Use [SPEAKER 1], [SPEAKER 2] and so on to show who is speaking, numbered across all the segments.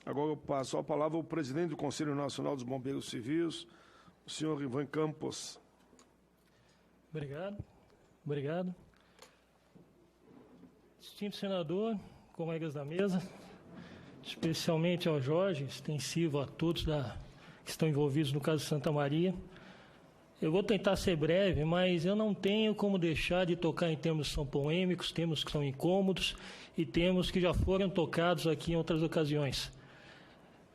[SPEAKER 1] Agora eu passo a palavra ao presidente do Conselho Nacional dos Bombeiros Civis, o senhor Ivan Campos.
[SPEAKER 2] Obrigado. Distinto senador, colegas da mesa, especialmente ao Jorge, extensivo a todos que estão envolvidos no caso de Santa Maria. Eu vou tentar ser breve, mas eu não tenho como deixar de tocar em termos que são polêmicos, termos que são incômodos e termos que já foram tocados aqui em outras ocasiões.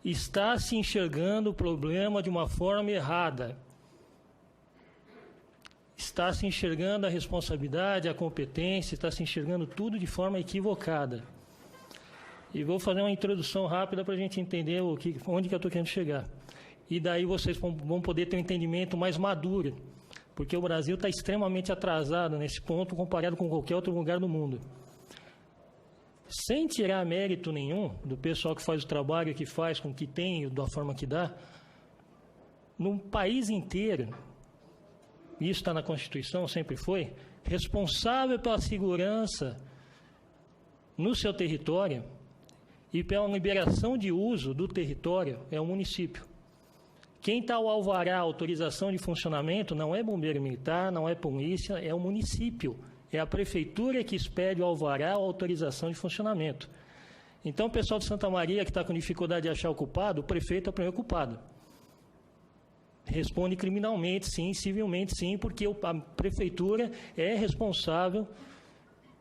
[SPEAKER 2] Está se enxergando o problema de uma forma errada. Está se enxergando a responsabilidade, a competência, está se enxergando tudo de forma equivocada. E vou fazer uma introdução rápida para a gente entender onde que eu estou querendo chegar. E daí vocês vão poder ter um entendimento mais maduro, porque o Brasil está extremamente atrasado nesse ponto comparado com qualquer outro lugar do mundo. Sem tirar mérito nenhum do pessoal que faz o trabalho que faz, com o que tem, da forma que dá, no país inteiro, isso está na Constituição, sempre foi, responsável pela segurança no seu território e pela liberação de uso do território é o município. Quem está ao alvará, autorização de funcionamento, não é bombeiro militar, não é polícia, é o município. É a prefeitura que expede o alvará, a autorização de funcionamento. Então, o pessoal de Santa Maria que está com dificuldade de achar o culpado, o prefeito é o primeiro culpado. Responde criminalmente, sim, civilmente, sim, porque a prefeitura é responsável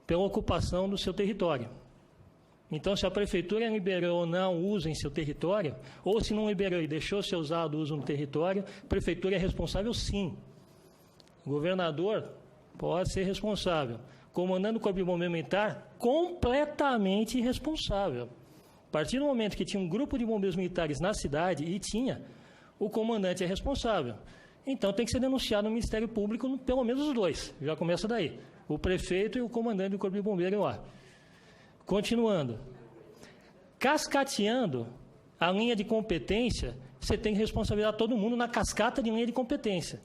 [SPEAKER 2] pela ocupação do seu território. Então, se a prefeitura liberou ou não o uso em seu território, ou se não liberou e deixou ser usado o uso no território, a prefeitura é responsável, sim. O governador pode ser responsável. Comandando o Corpo de Bombeiro Militar, completamente irresponsável. A partir do momento que tinha um grupo de bombeiros militares na cidade, e tinha, o comandante é responsável. Então, tem que ser denunciado no Ministério Público, pelo menos os dois. Já começa daí. O prefeito e o comandante do Corpo de Bombeiro lá. Continuando, cascateando a linha de competência, você tem que responsabilizar todo mundo na cascata de linha de competência.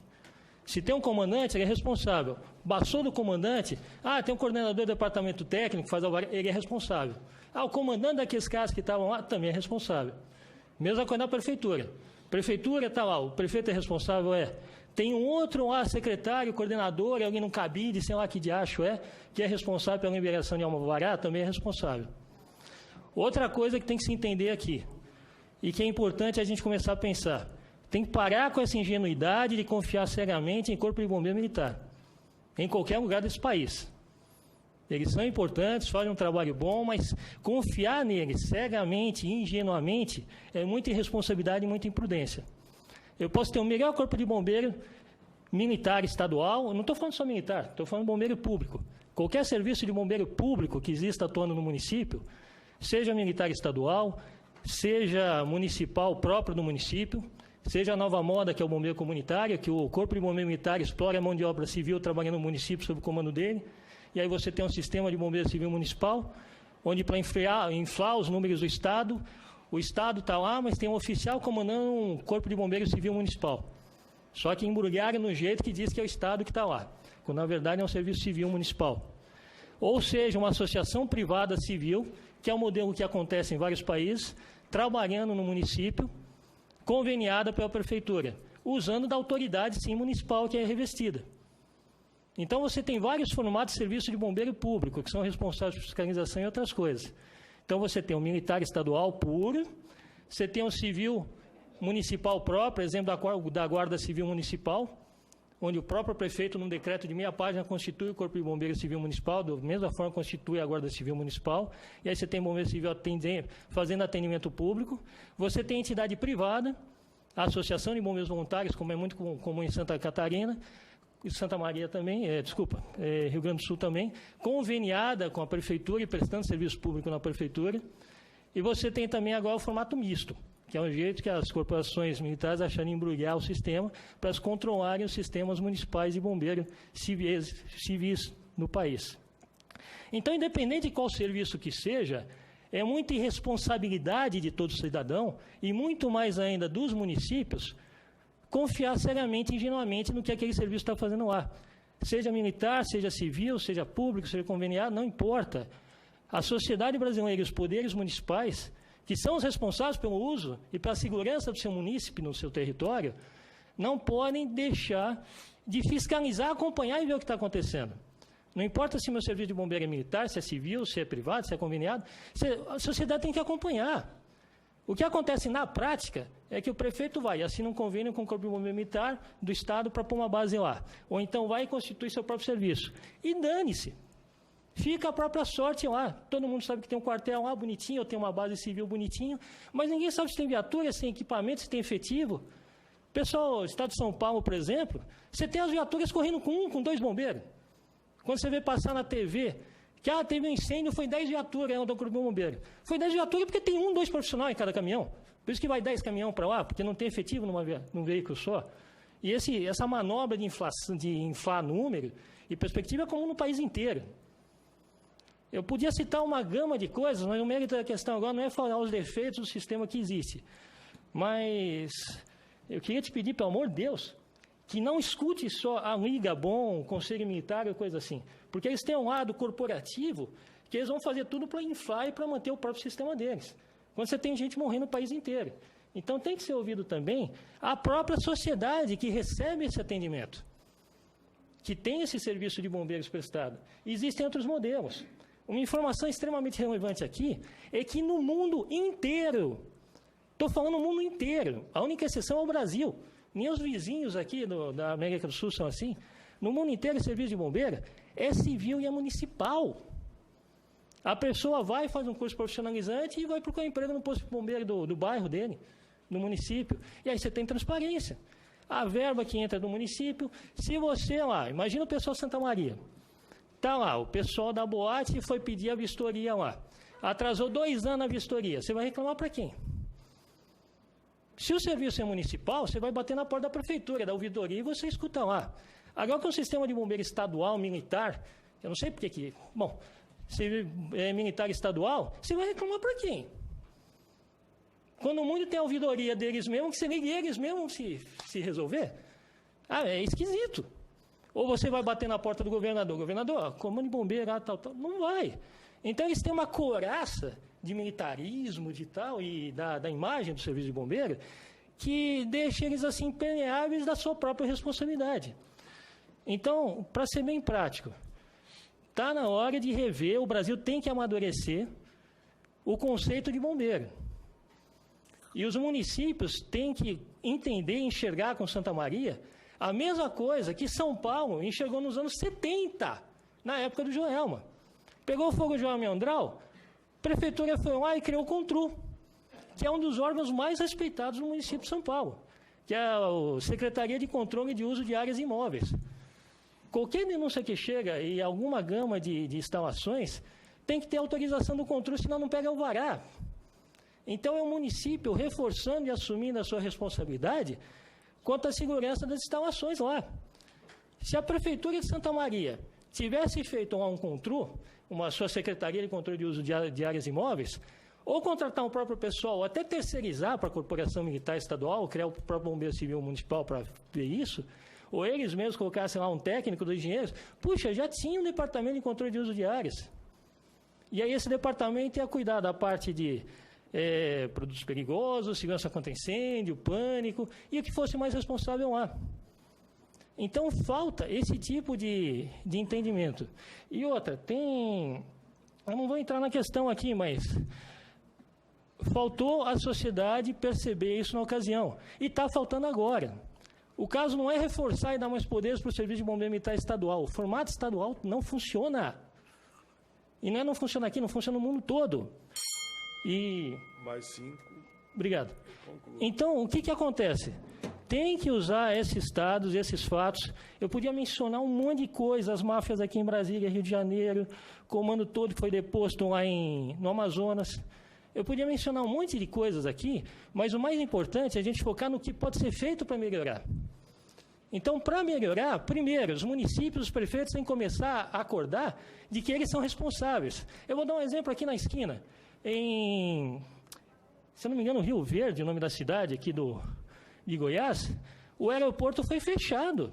[SPEAKER 2] Se tem um comandante, ele é responsável. Passou do comandante, tem um coordenador do departamento técnico que faz ele é responsável. O comandante daqueles caras que estavam lá também é responsável. Mesma coisa na prefeitura. Prefeitura está lá, o prefeito é responsável, Tem um outro lá, secretário, coordenador, alguém no cabide, sei lá que diacho que é responsável pela liberação de alvará, também é responsável. Outra coisa que tem que se entender aqui, e que é importante a gente começar a pensar, tem que parar com essa ingenuidade de confiar cegamente em Corpo de Bombeiro Militar, em qualquer lugar desse país. Eles são importantes, fazem um trabalho bom, mas confiar neles cegamente, ingenuamente, é muita irresponsabilidade e muita imprudência. Eu posso ter o melhor corpo de bombeiro militar estadual, não estou falando só militar, estou falando bombeiro público. Qualquer serviço de bombeiro público que exista atuando no município, seja militar estadual, seja municipal próprio do município, seja a nova moda, que é o bombeiro comunitário, que o Corpo de Bombeiro Militar explora a mão de obra civil trabalhando no município sob o comando dele, e aí você tem um sistema de bombeiro civil municipal, onde para inflar os números do Estado, o Estado está lá, mas tem um oficial comandando um Corpo de Bombeiro Civil Municipal. Só que embrulharam no jeito que diz que é o Estado que está lá, quando na verdade é um serviço civil municipal. Ou seja, uma associação privada civil, que é um modelo que acontece em vários países, trabalhando no município, conveniada pela prefeitura, usando da autoridade, sim, municipal que é revestida. Então, você tem vários formatos de serviço de bombeiro público, que são responsáveis por fiscalização e outras coisas. Então, você tem um militar estadual puro, você tem um civil municipal próprio, exemplo da Guarda Civil Municipal, onde o próprio prefeito, num decreto de meia página, constitui o Corpo de Bombeiro Civil Municipal, da mesma forma constitui a Guarda Civil Municipal, e aí você tem bombeiro civil fazendo atendimento público, você tem entidade privada, a Associação de Bombeiros Voluntários, como é muito comum em Santa Catarina, e Santa Maria também, Rio Grande do Sul também, conveniada com a prefeitura e prestando serviço público na prefeitura, e você tem também agora o formato misto, que é um jeito que as corporações militares acharam embrulhar o sistema para controlarem os sistemas municipais de bombeiro civis no país. Então, independente de qual serviço que seja, é muita irresponsabilidade de todo cidadão, e muito mais ainda dos municípios, confiar cegamente e ingenuamente no que aquele serviço está fazendo lá. Seja militar, seja civil, seja público, seja conveniado, não importa. A sociedade brasileira e os poderes municipais que são os responsáveis pelo uso e pela segurança do seu munícipe no seu território, não podem deixar de fiscalizar, acompanhar e ver o que está acontecendo. Não importa se meu serviço de bombeiro é militar, se é civil, se é privado, se é conveniado, a sociedade tem que acompanhar. O que acontece na prática é que o prefeito vai e assina um convênio com o Corpo de Bombeiro Militar do Estado para pôr uma base lá. Ou então vai e constitui seu próprio serviço. E dane-se. Fica a própria sorte lá. Todo mundo sabe que tem um quartel lá bonitinho, ou tem uma base civil bonitinho, mas ninguém sabe se tem viatura, se tem equipamento, se tem efetivo. Pessoal, Estado de São Paulo, por exemplo, você tem as viaturas correndo com 2 bombeiros. Quando você vê passar na TV que teve um incêndio, foi 10 viaturas do Corpo de Bombeiro. Foi 10 viaturas porque tem 1, 2 profissionais em cada caminhão. Por isso que vai 10 caminhão para lá, porque não tem efetivo num veículo só. E essa manobra de inflar número e perspectiva é comum no país inteiro. Eu podia citar uma gama de coisas, mas o mérito da questão agora não é falar os defeitos do sistema que existe. Mas eu queria te pedir, pelo amor de Deus, que não escute só a Liga Bom, Conselho Militar ou coisa assim. Porque eles têm um lado corporativo que eles vão fazer tudo para inflar e para manter o próprio sistema deles. Quando você tem gente morrendo no país inteiro. Então tem que ser ouvido também a própria sociedade que recebe esse atendimento, que tem esse serviço de bombeiros prestado. Existem outros modelos. Uma informação extremamente relevante aqui é que no mundo inteiro, estou falando no mundo inteiro, a única exceção é o Brasil. Nem os vizinhos aqui da América do Sul são assim. No mundo inteiro, o serviço de bombeiro é civil e é municipal. A pessoa vai, faz um curso profissionalizante e vai procurar emprego no posto de bombeiro do bairro dele, no município. E aí você tem transparência. A verba que entra do município, se você lá, imagina o pessoal de Santa Maria. Está lá, o pessoal da boate foi pedir a vistoria lá. Atrasou 2 anos a vistoria. Você vai reclamar para quem? Se o serviço é municipal, você vai bater na porta da prefeitura, da ouvidoria, e você escuta lá. Agora com o sistema de bombeiro estadual, militar, eu não sei por que... Bom, se é militar estadual, você vai reclamar para quem? Quando o mundo tem a ouvidoria deles mesmos, que você ligue eles mesmos se resolver. É esquisito. Ou você vai bater na porta do governador. Governador, comando de bombeiro, tal. Não vai. Então eles têm uma couraça de militarismo, de tal, e da imagem do serviço de bombeiro, que deixa eles assim impermeáveis da sua própria responsabilidade. Então, para ser bem prático, está na hora de rever, o Brasil tem que amadurecer o conceito de bombeiro. E os municípios têm que entender e enxergar com Santa Maria a mesma coisa que São Paulo enxergou nos anos 70, na época do Joelma. Pegou o fogo Joelma e Andral, a prefeitura foi lá e criou o CONTRU, que é um dos órgãos mais respeitados no município de São Paulo, que é a Secretaria de Controle de Uso de Áreas Imóveis. Qualquer denúncia que chega e alguma gama de instalações tem que ter autorização do CONTRU, senão não pega alvará. Então é o município reforçando e assumindo a sua responsabilidade quanto à segurança das instalações lá. Se a Prefeitura de Santa Maria tivesse feito lá um CONTRU, uma sua Secretaria de Controle de Uso de Áreas Imóveis, ou contratar um próprio pessoal, ou até terceirizar para a Corporação Militar Estadual, criar o próprio Bombeiro Civil Municipal para ver isso, ou eles mesmos colocassem lá um técnico, 2 engenheiros, puxa, já tinha um departamento de controle de uso de áreas. E aí esse departamento ia cuidar da parte de produtos perigosos, segurança contra incêndio, pânico, e o que fosse mais responsável lá. Então, falta esse tipo de entendimento. E outra, eu não vou entrar na questão aqui, mas faltou a sociedade perceber isso na ocasião. E está faltando agora. O caso não é reforçar e dar mais poderes para o Serviço de Bombeiro Militar Estadual. O formato estadual não funciona. E não funciona aqui, não funciona no mundo todo.
[SPEAKER 1] Mais 5.
[SPEAKER 2] Obrigado. Então, o que acontece? Tem que usar esses dados, esses fatos. Eu podia mencionar um monte de coisa, as máfias aqui em Brasília, Rio de Janeiro, o comando todo que foi deposto lá no Amazonas. Eu podia mencionar um monte de coisas aqui, mas o mais importante é a gente focar no que pode ser feito para melhorar. Então, para melhorar, primeiro, os municípios, os prefeitos têm que começar a acordar de que eles são responsáveis. Eu vou dar um exemplo aqui na esquina. Se eu não me engano, Rio Verde, o nome da cidade aqui de Goiás, o aeroporto foi fechado.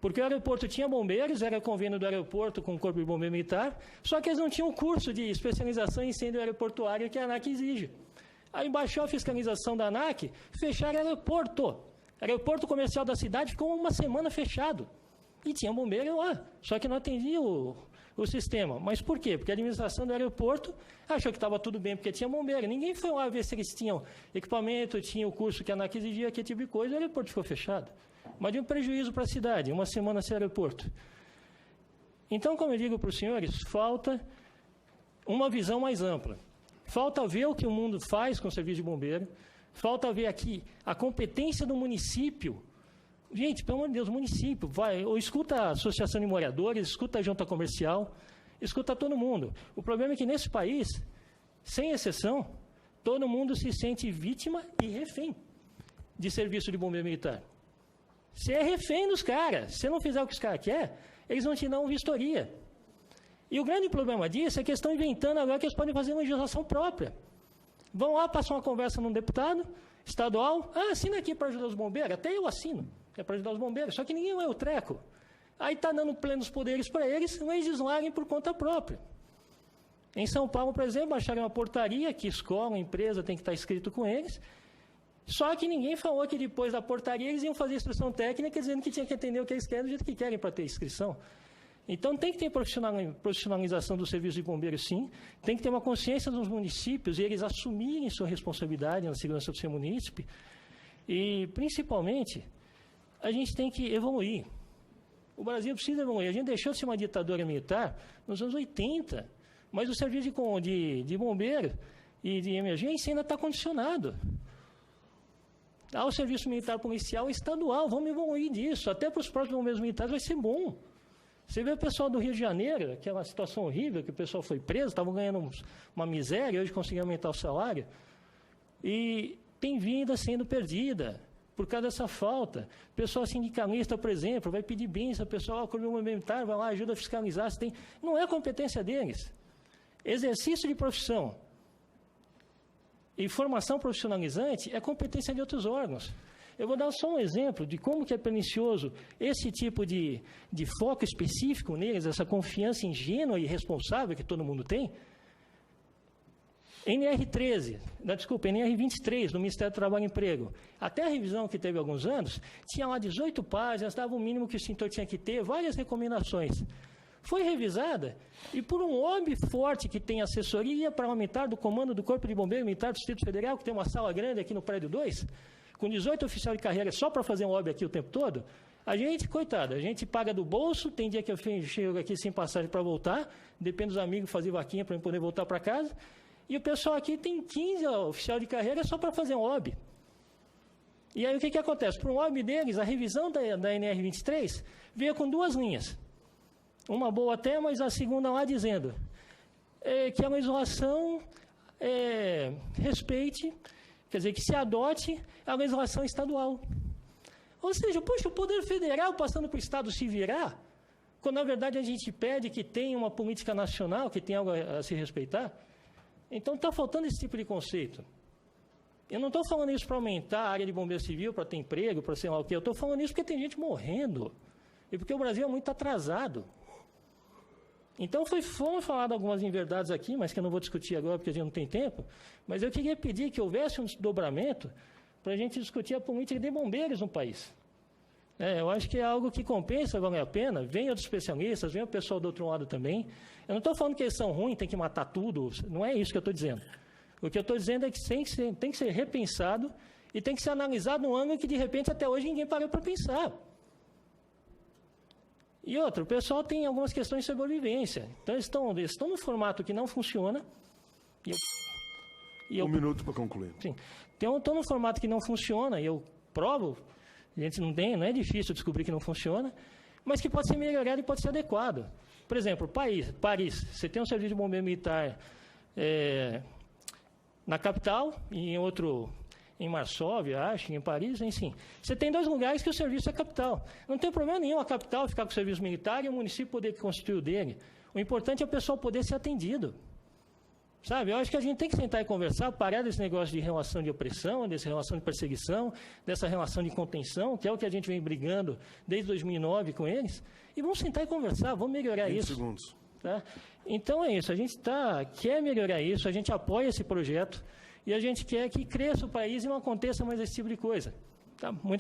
[SPEAKER 2] Porque o aeroporto tinha bombeiros, era convênio do aeroporto com o Corpo de Bombeiro Militar, só que eles não tinham o curso de especialização em incêndio aeroportuário que a ANAC exige. Aí baixou a fiscalização da ANAC, fecharam o aeroporto. O aeroporto comercial da cidade ficou uma semana fechado. E tinha bombeiro lá, só que não atendia o sistema. Mas por quê? Porque a administração do aeroporto achou que estava tudo bem porque tinha bombeiro. Ninguém foi lá ver se eles tinham equipamento, tinha o curso que a ANAC exigia, aquele tipo de coisa, e o aeroporto ficou fechado. Mas de um prejuízo para a cidade, uma semana sem aeroporto. Então, como eu digo para os senhores, falta uma visão mais ampla. Falta ver o que o mundo faz com o serviço de bombeiro, falta ver aqui a competência do município. Gente, pelo amor de Deus, o município vai, ou escuta a associação de moradores, escuta a junta comercial, escuta todo mundo. O problema é que nesse país, sem exceção, todo mundo se sente vítima e refém de serviço de bombeiro militar. Você é refém dos caras. Se você não fizer o que os caras querem, eles vão te dar uma vistoria. E o grande problema disso é que eles estão inventando agora que eles podem fazer uma legislação própria. Vão lá, passam uma conversa num deputado estadual, assina aqui para ajudar os bombeiros, até eu assino. É para ajudar os bombeiros, só que ninguém lê o treco. Aí está dando plenos poderes para eles, mas eles larguem por conta própria. Em São Paulo, por exemplo, acharam uma portaria que escola, empresa tem que estar escrito com eles, só que ninguém falou que depois da portaria eles iam fazer instrução técnica dizendo que tinha que atender o que eles querem do jeito que querem para ter inscrição. Então tem que ter profissionalização do serviço de bombeiros, sim, tem que ter uma consciência dos municípios e eles assumirem sua responsabilidade na segurança do seu munícipe e, principalmente, a gente tem que evoluir. O Brasil precisa evoluir. A gente deixou de ser uma ditadura militar nos anos 80, mas o serviço de bombeiro e de emergência ainda está condicionado ao serviço militar policial estadual. Vamos evoluir disso. Até para os próprios bombeiros militares vai ser bom. Você vê o pessoal do Rio de Janeiro, aquela situação horrível, que o pessoal foi preso, estavam ganhando uma miséria, hoje conseguiram aumentar o salário, e tem vida sendo perdida por causa dessa falta. O pessoal sindicalista, por exemplo, vai pedir bênção, o pessoal, o Corpo Militar vai lá, ajuda a fiscalizar. Não é competência deles. Exercício de profissão e formação profissionalizante é competência de outros órgãos. Eu vou dar só um exemplo de como que é pernicioso esse tipo de foco específico neles, essa confiança ingênua e irresponsável que todo mundo tem. NR23, do Ministério do Trabalho e Emprego. Até a revisão que teve há alguns anos, tinha lá 18 páginas, dava o mínimo que o extintor tinha que ter, várias recomendações. Foi revisada e por um lobby forte que tem assessoria parlamentar do comando do Corpo de Bombeiro Militar do Distrito Federal, que tem uma sala grande aqui no prédio 2, com 18 oficiais de carreira só para fazer um lobby aqui o tempo todo, a gente, coitado, a gente paga do bolso, tem dia que eu chego aqui sem passagem para voltar, depende dos amigos fazer vaquinha para eu poder voltar para casa, e o pessoal aqui tem 15 oficiais de carreira só para fazer um lobby. E aí o que acontece? Para um lobby deles, a revisão da NR23 veio com 2 linhas. Uma boa até, mas a segunda lá dizendo que a legislação respeite, quer dizer, que se adote a legislação estadual. Ou seja, poxa, o Poder Federal passando para o Estado se virar, quando na verdade a gente pede que tenha uma política nacional, que tenha algo a se respeitar. Então está faltando esse tipo de conceito. Eu não estou falando isso para aumentar a área de bombeiro civil, para ter emprego, para sei lá o quê. Eu estou falando isso porque tem gente morrendo. E porque o Brasil é muito atrasado. Então foram faladas algumas inverdades aqui, mas que eu não vou discutir agora porque a gente não tem tempo. Mas eu queria pedir que houvesse um desdobramento para a gente discutir a política de bombeiros no país. Eu acho que é algo que compensa, vale a pena. Vem outros especialistas, vem o pessoal do outro lado também. Eu não estou falando que eles são ruins, tem que matar tudo. Não é isso que eu estou dizendo. O que eu estou dizendo é que tem que ser repensado e tem que ser analisado num ângulo que, de repente, até hoje ninguém parou para pensar. E outra, o pessoal tem algumas questões de sobrevivência. Então, eles estão num formato que não funciona.
[SPEAKER 1] Um minuto para concluir.
[SPEAKER 2] Sim. Então, estão num formato que não funciona, e eu provo, a gente não é difícil descobrir que não funciona, mas que pode ser melhorado e pode ser adequado. Por exemplo, Paris, você tem um serviço de bombeiro militar na capital, e em Varsóvia, acho, em Paris, enfim. Você tem 2 lugares que o serviço é capital. Não tem problema nenhum a capital ficar com o serviço militar e o município poder constituir o dele. O importante é o pessoal poder ser atendido. Sabe, eu acho que a gente tem que sentar e conversar, parar desse negócio de relação de opressão, dessa relação de perseguição, dessa relação de contenção, que é o que a gente vem brigando desde 2009 com eles, e vamos sentar e conversar, vamos melhorar
[SPEAKER 1] 20
[SPEAKER 2] isso.
[SPEAKER 1] segundos.
[SPEAKER 2] Tá? Então é isso, a gente quer melhorar isso, a gente apoia esse projeto e a gente quer que cresça o país e não aconteça mais esse tipo de coisa. Tá? Muito